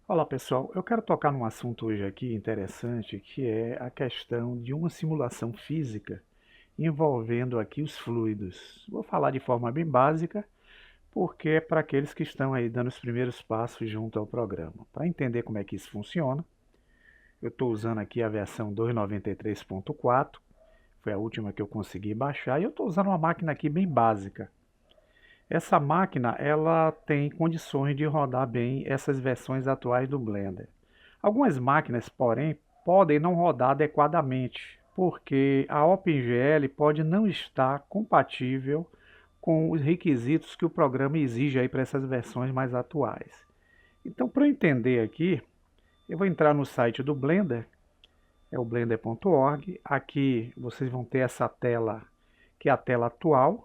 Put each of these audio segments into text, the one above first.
Olá pessoal, eu quero tocar num assunto hoje aqui interessante, que é a questão de uma simulação física envolvendo aqui os fluidos. Vou falar de forma bem básica, porque é para aqueles que estão aí dando os primeiros passos junto ao programa. Para entender como é que isso funciona, eu estou usando aqui a versão 2.93.4, foi a última que eu consegui baixar, e eu estou usando uma máquina aqui bem básica. Essa máquina, ela tem condições de rodar bem essas versões atuais do Blender. Algumas máquinas, porém, podem não rodar adequadamente, porque a OpenGL pode não estar compatível com os requisitos que o programa exige aí para essas versões mais atuais. Então, para eu entender aqui, eu vou entrar no site do Blender, é o blender.org. Aqui vocês vão ter essa tela, que é a tela atual.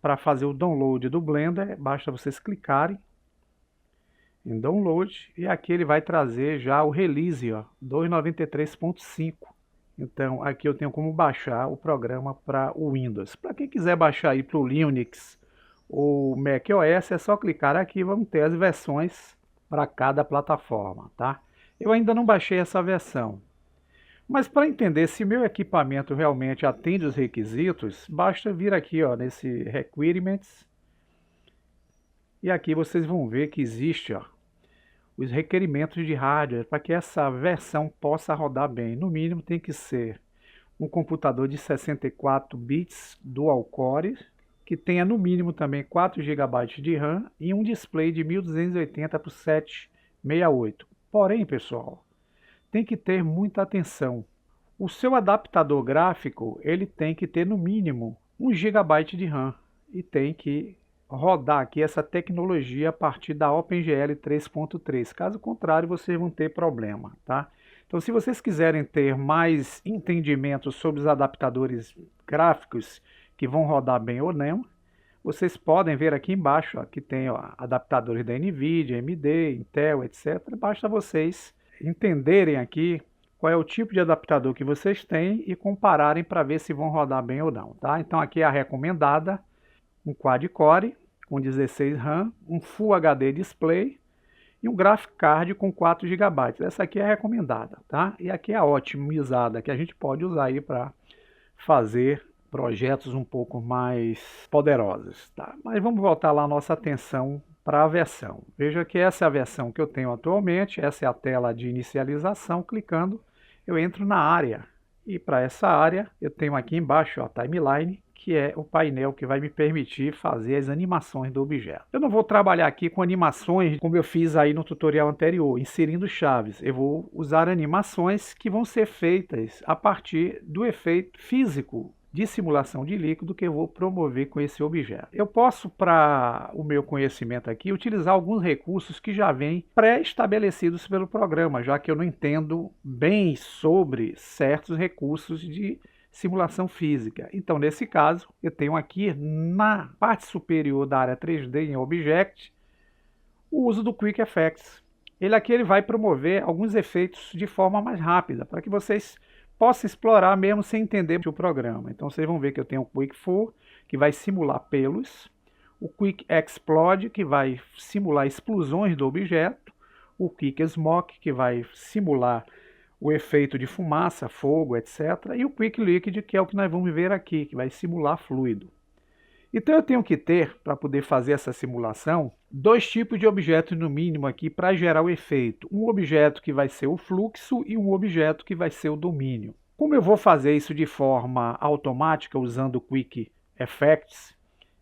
Para fazer o download do Blender, basta vocês clicarem em Download e aqui ele vai trazer já o release 2.93.5. Então aqui eu tenho como baixar o programa para o Windows. Para quem quiser baixar aí para o Linux ou macOS, é só clicar aqui, vamos ter as versões para cada plataforma, tá? Eu ainda não baixei essa versão, mas para entender se meu equipamento realmente atende os requisitos, basta vir aqui nesse Requirements, e aqui vocês vão ver que existe os requerimentos de hardware para que essa versão possa rodar bem. No mínimo tem que ser um computador de 64 bits dual core, que tenha no mínimo também 4 GB de RAM e um display de 1280 por 768. Porém, pessoal, tem que ter muita atenção. O seu adaptador gráfico, ele tem que ter no mínimo 1 GB de RAM e tem que rodar aqui essa tecnologia a partir da OpenGL 3.3. Caso contrário, vocês vão ter problema, tá? Então, se vocês quiserem ter mais entendimento sobre os adaptadores gráficos que vão rodar bem ou não, vocês podem ver aqui embaixo que tem adaptadores da NVIDIA, AMD, Intel, etc. Basta vocês entenderem aqui qual é o tipo de adaptador que vocês têm e compararem para ver se vão rodar bem ou não, tá? Então aqui é a recomendada, um quad-core com 16 RAM, um Full HD display e um graphic card com 4 GB. Essa aqui é a recomendada, tá? E aqui é a otimizada, que a gente pode usar aí para fazer projetos um pouco mais poderosos, tá? Mas vamos voltar lá a nossa atenção para a versão. Veja que essa é a versão que eu tenho atualmente, essa é a tela de inicialização. Clicando, eu entro na área, e para essa área eu tenho aqui embaixo a timeline, que é o painel que vai me permitir fazer as animações do objeto. Eu não vou trabalhar aqui com animações como eu fiz aí no tutorial anterior, inserindo chaves. Eu vou usar animações que vão ser feitas a partir do efeito físico de simulação de líquido que eu vou promover com esse objeto. Eu posso, para o meu conhecimento aqui, utilizar alguns recursos que já vêm pré-estabelecidos pelo programa, já que eu não entendo bem sobre certos recursos de simulação física. Então, nesse caso, eu tenho aqui na parte superior da área 3D em Object o uso do Quick Effects. Ele vai promover alguns efeitos de forma mais rápida, para que vocês possam explorar mesmo sem entender o programa. Então vocês vão ver que eu tenho o Quick Full, que vai simular pelos, o Quick Explode, que vai simular explosões do objeto, o Quick Smoke, que vai simular o efeito de fumaça, fogo, etc. E o Quick Liquid, que é o que nós vamos ver aqui, que vai simular fluido. Então eu tenho que ter, para poder fazer essa simulação, dois tipos de objetos no mínimo aqui para gerar o efeito. Um objeto que vai ser o fluxo e um objeto que vai ser o domínio. Como eu vou fazer isso de forma automática usando o Quick Effects,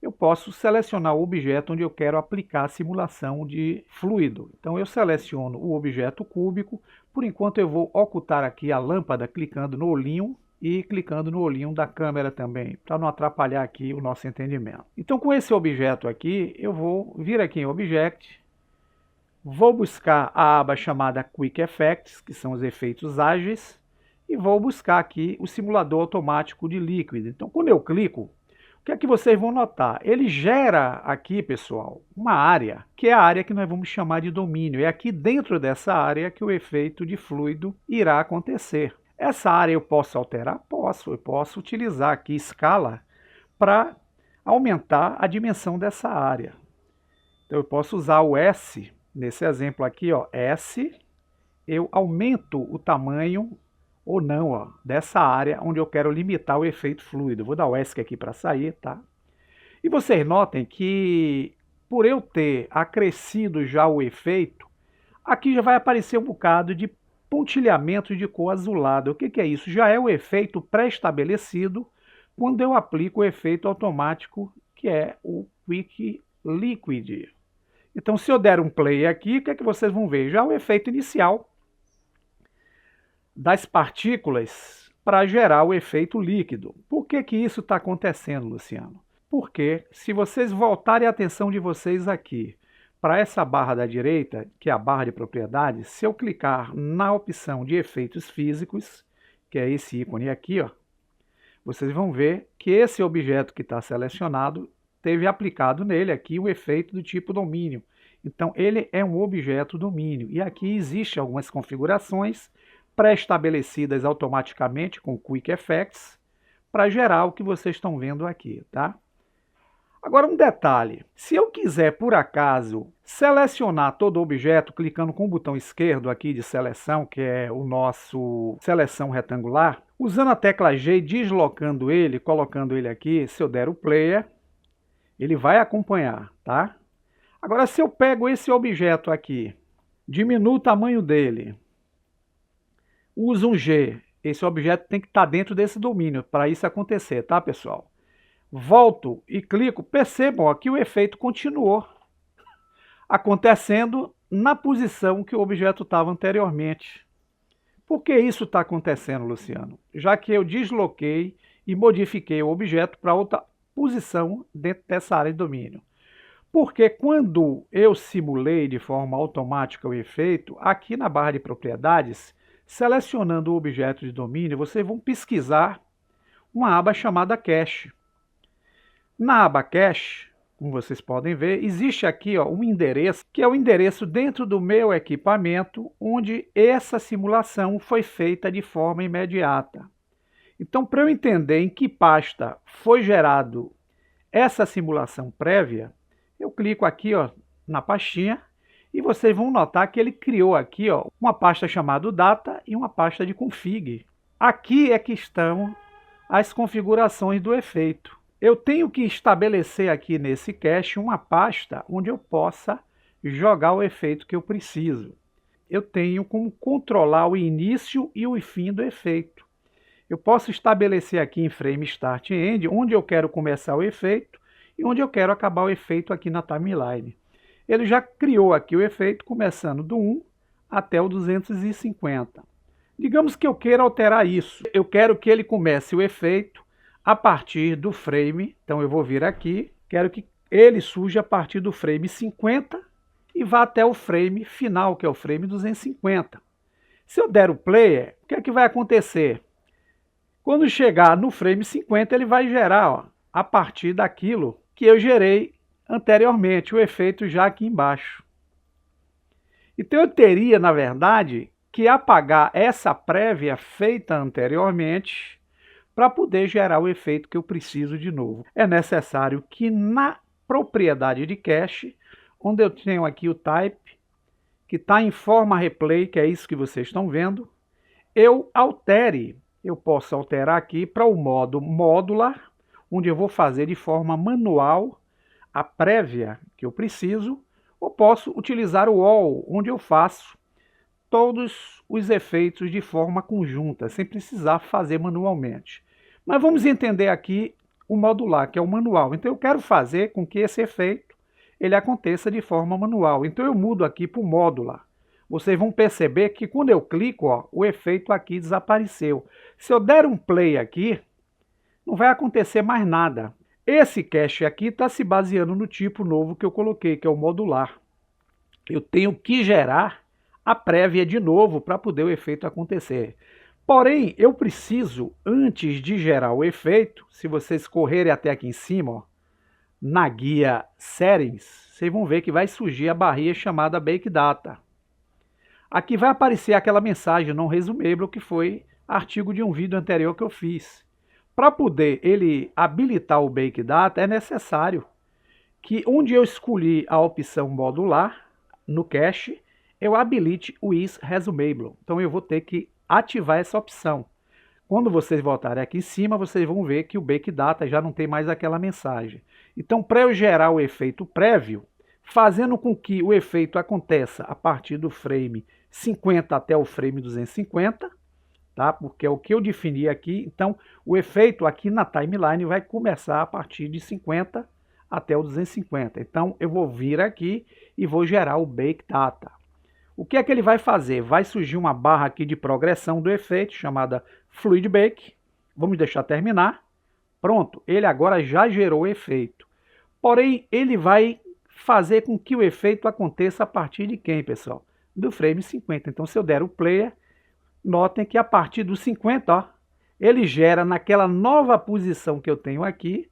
eu posso selecionar o objeto onde eu quero aplicar a simulação de fluido. Então eu seleciono o objeto cúbico. Por enquanto eu vou ocultar aqui a lâmpada clicando no olhinho e clicando no olhinho da câmera também, para não atrapalhar aqui o nosso entendimento. Então com esse objeto aqui, eu vou vir aqui em Object, vou buscar a aba chamada Quick Effects, que são os efeitos ágeis, e vou buscar aqui o simulador automático de líquido. Então quando eu clico, o que é que vocês vão notar? Ele gera aqui, pessoal, uma área, que é a área que nós vamos chamar de domínio. É aqui dentro dessa área que o efeito de fluido irá acontecer. Essa área eu posso alterar? Posso. Eu posso utilizar aqui escala para aumentar a dimensão dessa área. Então eu posso usar o S Nesse exemplo aqui, ó, S, eu aumento o tamanho ou não, ó, dessa área onde eu quero limitar o efeito fluido. Vou dar o ESC aqui para sair, tá? E vocês notem que por eu ter acrescido já o efeito, aqui já vai aparecer um bocado de pontilhamento de cor azulada. O que é isso? Já é o efeito pré-estabelecido quando eu aplico o efeito automático, que é o Quick Liquid. Então, se eu der um play aqui, o que é que vocês vão ver? Já o efeito inicial das partículas para gerar o efeito líquido. Por que que isso está acontecendo, Luciano? Porque se vocês voltarem a atenção de vocês aqui para essa barra da direita, que é a barra de propriedades, se eu clicar na opção de efeitos físicos, que é esse ícone aqui, ó, vocês vão ver que esse objeto que está selecionado teve aplicado nele aqui o efeito do tipo domínio. Então ele é um objeto domínio. E aqui existem algumas configurações pré-estabelecidas automaticamente com Quick Effects para gerar o que vocês estão vendo aqui, tá? Agora um detalhe, se eu quiser por acaso selecionar todo o objeto clicando com o botão esquerdo aqui de seleção, que é o nosso seleção retangular, usando a tecla G e deslocando ele, colocando ele aqui, se eu der o player, ele vai acompanhar, tá? Agora se eu pego esse objeto aqui, diminuo o tamanho dele, uso um G, esse objeto tem que estar dentro desse domínio para isso acontecer, tá, pessoal? Volto e clico, percebam ó, que o efeito continuou acontecendo na posição que o objeto estava anteriormente. Por que isso está acontecendo, Luciano? Já que eu desloquei e modifiquei o objeto para outra posição dentro dessa área de domínio. Porque quando eu simulei de forma automática o efeito, aqui na barra de propriedades, selecionando o objeto de domínio, vocês vão pesquisar uma aba chamada Cache. Na aba Cache, como vocês podem ver, existe aqui ó, um endereço, que é o endereço dentro do meu equipamento, onde essa simulação foi feita de forma imediata. Então, para eu entender em que pasta foi gerado essa simulação prévia, eu clico aqui ó, na pastinha e vocês vão notar que ele criou aqui ó, uma pasta chamada Data e uma pasta de Config. Aqui é que estão as configurações do efeito. Eu tenho que estabelecer aqui nesse cache uma pasta onde eu possa jogar o efeito que eu preciso. Eu tenho como controlar o início e o fim do efeito. Eu posso estabelecer aqui em Frame Start End onde eu quero começar o efeito e onde eu quero acabar o efeito aqui na timeline. Ele já criou aqui o efeito começando do 1 até o 250. Digamos que eu queira alterar isso. Eu quero que ele comece o efeito a partir do frame, então eu vou vir aqui, quero que ele surja a partir do frame 50 e vá até o frame final, que é o frame 250. Se eu der o player, o que é que vai acontecer? Quando chegar no frame 50, ele vai gerar ó, a partir daquilo que eu gerei anteriormente, o efeito já aqui embaixo. Então eu teria, na verdade, que apagar essa prévia feita anteriormente para poder gerar o efeito que eu preciso de novo. É necessário que na propriedade de cache, onde eu tenho aqui o type, que está em forma replay, que é isso que vocês estão vendo, eu altere, eu posso alterar aqui para o modo modular, onde eu vou fazer de forma manual a prévia que eu preciso, ou posso utilizar o all, onde eu faço todos os efeitos de forma conjunta, sem precisar fazer manualmente. Mas vamos entender aqui o modular, que é o manual. Então eu quero fazer com que esse efeito ele aconteça de forma manual. Então eu mudo aqui para o modular. Vocês vão perceber que quando eu clico, ó, o efeito aqui desapareceu. Se eu der um play aqui, não vai acontecer mais nada. Esse cache aqui está se baseando no tipo novo que eu coloquei, que é o modular. Eu tenho que gerar a prévia de novo para poder o efeito acontecer. Porém, eu preciso, antes de gerar o efeito, se vocês correrem até aqui em cima, ó, na guia Settings, vocês vão ver que vai surgir a barrinha chamada Bake Data. Aqui vai aparecer aquela mensagem não resumível que foi artigo de um vídeo anterior que eu fiz. Para poder ele habilitar o Bake Data, é necessário que onde eu escolhi a opção modular, no cache, eu habilite o is resumable. Então eu vou ter que ativar essa opção. Quando vocês voltarem aqui em cima, vocês vão ver que o bake data já não tem mais aquela mensagem. Então, para eu gerar o efeito prévio, fazendo com que o efeito aconteça a partir do frame 50 até o frame 250, tá? Porque é o que eu defini aqui. Então, o efeito aqui na timeline vai começar a partir de 50 até o 250. Então, eu vou vir aqui e vou gerar o bake data. O que é que ele vai fazer? Vai surgir uma barra aqui de progressão do efeito, chamada Fluid Bake. Vamos deixar terminar. Pronto, ele agora já gerou o efeito. Porém, ele vai fazer com que o efeito aconteça a partir de quem, pessoal? Do frame 50. Então, se eu der o player, notem que a partir do 50, ó, ele gera naquela nova posição que eu tenho aqui,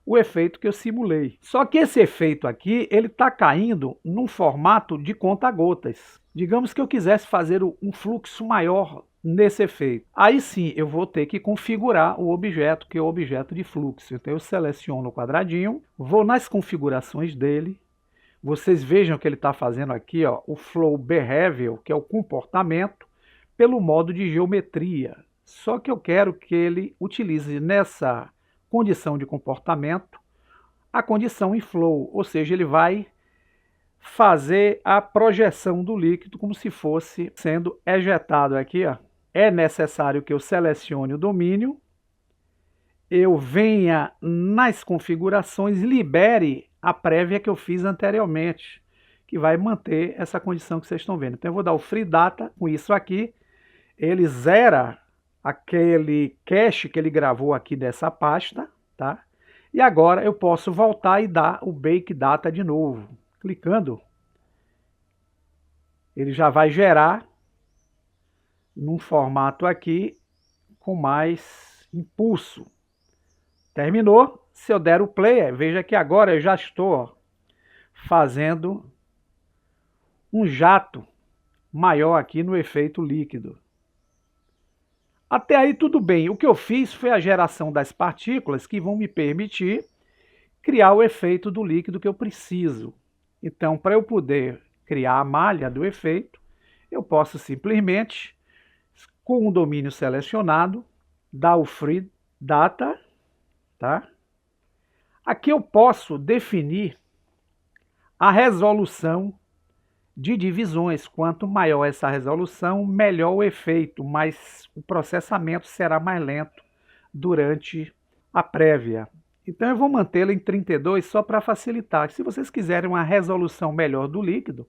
o efeito que eu simulei. Só que esse efeito aqui, ele está caindo num formato de conta-gotas. Digamos que eu quisesse fazer um fluxo maior nesse efeito. Aí sim, eu vou ter que configurar o objeto, que é o objeto de fluxo. Então eu seleciono o quadradinho, vou nas configurações dele. Vocês vejam que ele está fazendo aqui, ó, o Flow Behavior, que é o comportamento, pelo modo de geometria. Só que eu quero que ele utilize nessa condição de comportamento a condição em flow, ou seja, ele vai fazer a projeção do líquido como se fosse sendo ejetado aqui, ó. É necessário que eu selecione o domínio, eu venha nas configurações, libere a prévia que eu fiz anteriormente, que vai manter essa condição que vocês estão vendo. Então eu vou dar o free data com isso aqui, ele zera aquele cache que ele gravou aqui dessa pasta, tá? E agora eu posso voltar e dar o bake data de novo. Clicando, ele já vai gerar num formato aqui com mais impulso. Terminou. Se eu der o play, veja que agora eu já estou, ó, fazendo um jato maior aqui no efeito líquido. Até aí tudo bem. O que eu fiz foi a geração das partículas que vão me permitir criar o efeito do líquido que eu preciso. Então, para eu poder criar a malha do efeito, eu posso simplesmente, com o domínio selecionado, dar o free data, tá? Aqui eu posso definir a resolução de divisões. Quanto maior essa resolução, melhor o efeito, mas o processamento será mais lento durante a prévia. Então eu vou mantê-la em 32 só para facilitar. Se vocês quiserem uma resolução melhor do líquido,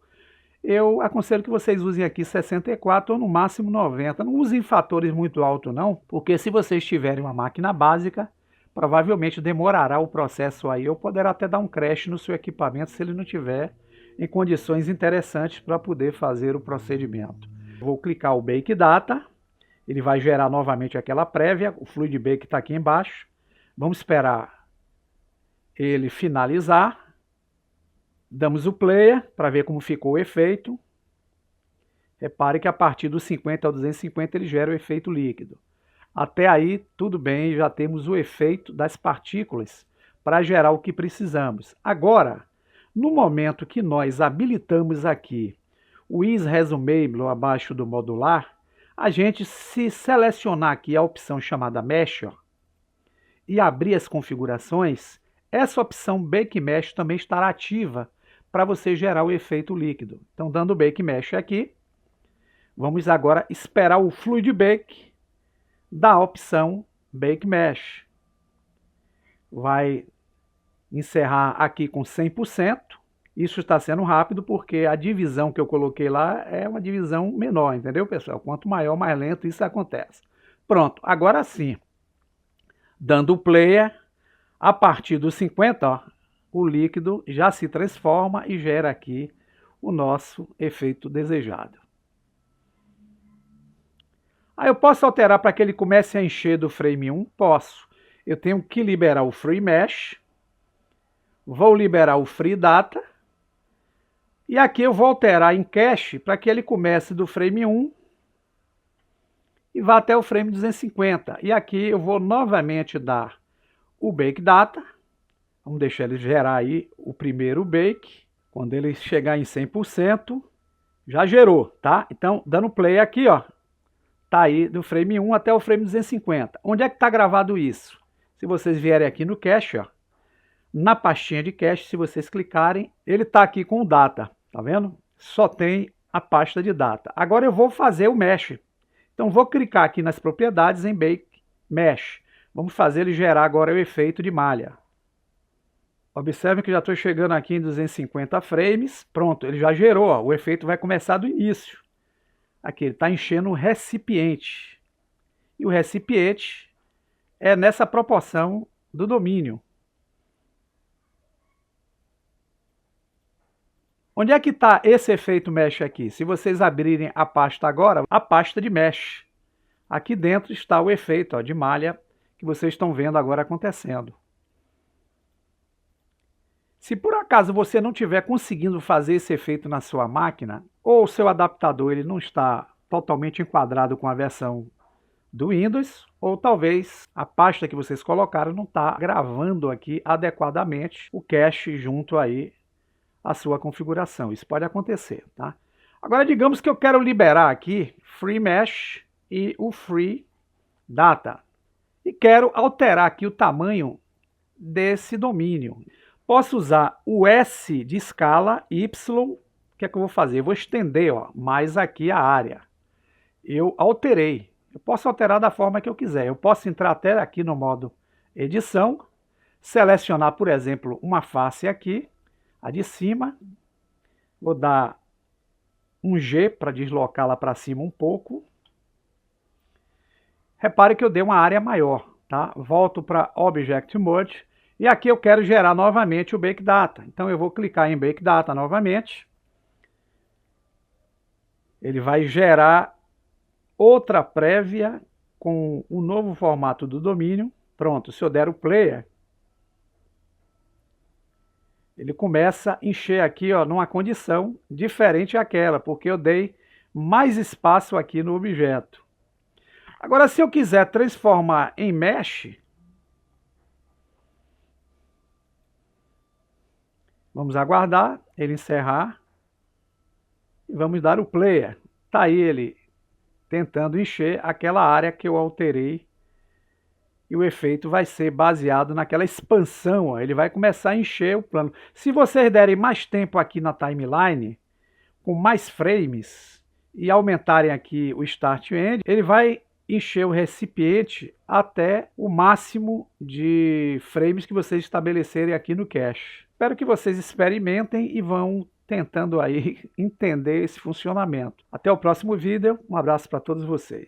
eu aconselho que vocês usem aqui 64 ou no máximo 90. Não usem fatores muito altos não, porque se vocês tiverem uma máquina básica, provavelmente demorará o processo aí, ou poderá até dar um crash no seu equipamento se ele não tiver em condições interessantes para poder fazer o procedimento. Vou clicar o Bake Data, ele vai gerar novamente aquela prévia, o Fluid Bake está aqui embaixo. Vamos esperar ele finalizar. Damos o player para ver como ficou o efeito. Repare que a partir dos 50 ao 250 ele gera o efeito líquido. Até aí tudo bem, já temos o efeito das partículas para gerar o que precisamos. Agora, no momento que nós habilitamos aqui o is resumable abaixo do modular, a gente, se selecionar aqui a opção chamada Mesh, ó, e abrir as configurações, essa opção Bake Mesh também estará ativa para você gerar o efeito líquido. Então, dando Bake Mesh aqui, vamos agora esperar o Fluid Bake da opção Bake Mesh. Vai encerrar aqui com 100%. Isso está sendo rápido porque a divisão que eu coloquei lá é uma divisão menor, entendeu, pessoal? Quanto maior, mais lento isso acontece. Pronto, agora sim. Dando o player, a partir dos 50, ó, o líquido já se transforma e gera aqui o nosso efeito desejado. Aí eu posso alterar para que ele comece a encher do frame 1? Posso. Eu tenho que liberar o Free Mesh, vou liberar o Free Data, e aqui eu vou alterar em Cache para que ele comece do frame 1 e vá até o frame 250. E aqui eu vou novamente dar o Bake Data. Vamos deixar ele gerar aí o primeiro bake Quando ele chegar em 100%, já gerou, tá? Então, dando play aqui, ó, tá aí do frame 1 até o frame 250. Onde é que tá gravado isso? Se vocês vierem aqui no cache, ó, na pastinha de cache, se vocês clicarem, ele tá aqui com o data, tá vendo? Só tem a pasta de data. Agora eu vou fazer o mesh. Então vou clicar aqui nas propriedades em Bake Mesh. Vamos fazer ele gerar agora o efeito de malha. Observem que já estou chegando aqui em 250 frames. Pronto, ele já gerou. Ó, o efeito vai começar do início. Aqui, ele está enchendo o recipiente. E o recipiente é nessa proporção do domínio. Onde é que está esse efeito mesh aqui? Se vocês abrirem a pasta agora, a pasta de mesh. Aqui dentro está o efeito, ó, de malha que vocês estão vendo agora acontecendo. Se por acaso você não estiver conseguindo fazer esse efeito na sua máquina, ou o seu adaptador ele não está totalmente enquadrado com a versão do Windows, ou talvez a pasta que vocês colocaram não está gravando aqui adequadamente o cache junto aí à sua configuração. Isso pode acontecer, tá? Agora digamos que eu quero liberar aqui Free Mesh e o Free Data. E quero alterar aqui o tamanho desse domínio. Posso usar o S de escala, Y, o que é que eu vou fazer? Eu vou estender, ó, mais aqui a área. Eu alterei. Eu posso alterar da forma que eu quiser. Eu posso entrar até aqui no modo edição, selecionar, por exemplo, uma face aqui, a de cima. Vou dar um G para deslocá-la para cima um pouco. Repare que eu dei uma área maior, tá? Volto para Object Mode e aqui eu quero gerar novamente o Bake Data. Então eu vou clicar em Bake Data novamente. Ele vai gerar outra prévia com o novo formato do domínio. Pronto, se eu der o Play, ele começa a encher aqui, ó, numa condição diferente daquela, porque eu dei mais espaço aqui no objeto. Agora, se eu quiser transformar em mesh, vamos aguardar ele encerrar e vamos dar o play. Está aí ele tentando encher aquela área que eu alterei e o efeito vai ser baseado naquela expansão. Ó. Ele vai começar a encher o plano. Se vocês derem mais tempo aqui na timeline, com mais frames e aumentarem aqui o Start End, ele vai encher o recipiente até o máximo de frames que vocês estabelecerem aqui no cache. Espero que vocês experimentem e vão tentando aí entender esse funcionamento. Até o próximo vídeo, um abraço para todos vocês.